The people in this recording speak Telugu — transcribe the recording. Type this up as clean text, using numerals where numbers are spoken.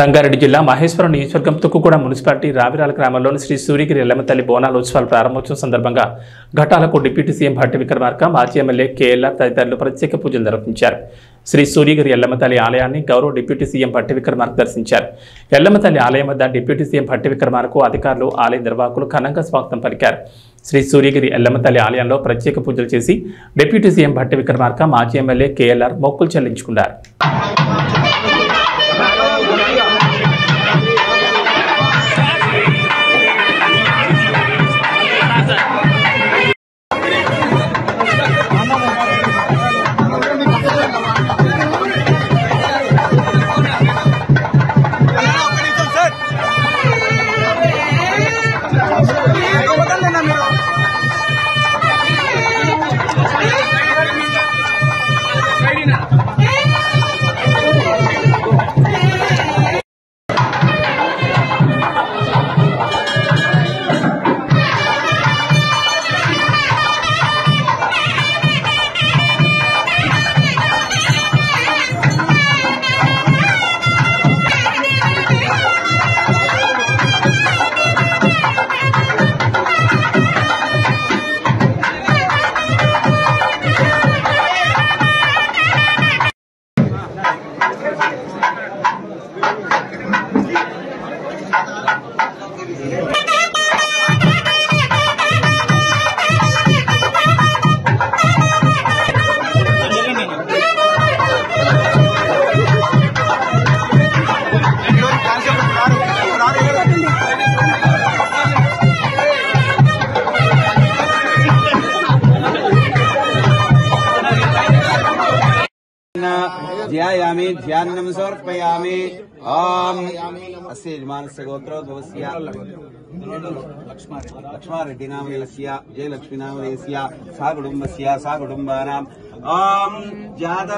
రంగారెడ్డి జిల్లా మహేశ్వరం నియోజకవర్గం తుక్కుగూడ మున్సిపాలిటీ రావిరాల గ్రామంలోని శ్రీ సూర్యగిరి ఎల్లమ్మతల్లి బోనాల ఉత్సవాల ప్రారంభోత్సవం సందర్భంగా ఘటాలకు డిప్యూటీ సీఎం భట్టి విక్రమార్క, మాజీ ఎమ్మెల్యే కేఎల్ఆర్ తదితరులు ప్రత్యేక పూజలు నిర్వహించారు. శ్రీ సూర్యగిరి ఎల్లమ్మతల్లి ఆలయాన్ని గౌరవ డిప్యూటీ సీఎం భట్టి విక్రమార్క దర్శించారు. ఎల్లమ్మతల్లి ఆలయం వద్ద డిప్యూటీ సీఎం భట్టి విక్రమార్కకు అధికారులు, ఆలయ నిర్వాహకులు ఘనంగా స్వాగతం పలికారు. శ్రీ సూర్యగిరి ఎల్లమ్మతల్లి ఆలయంలో ప్రత్యేక పూజలు చేసి డిప్యూటీ సీఎం భట్టి విక్రమార్క, మాజీ ఎమ్మెల్యే కేఎల్ఆర్ మొక్కులు చెల్లించుకున్నారు. ध्यायामि ध्यानं समर्पयामि। ओम अस्य यजमानस्य गोत्रोद्भवस्य लक्ष्मारेड्डी नामधेयस्य जयलक्ष्मी नामधेयस्य सा कुटुम्बस्य सा कुटुम्बानाम् ओम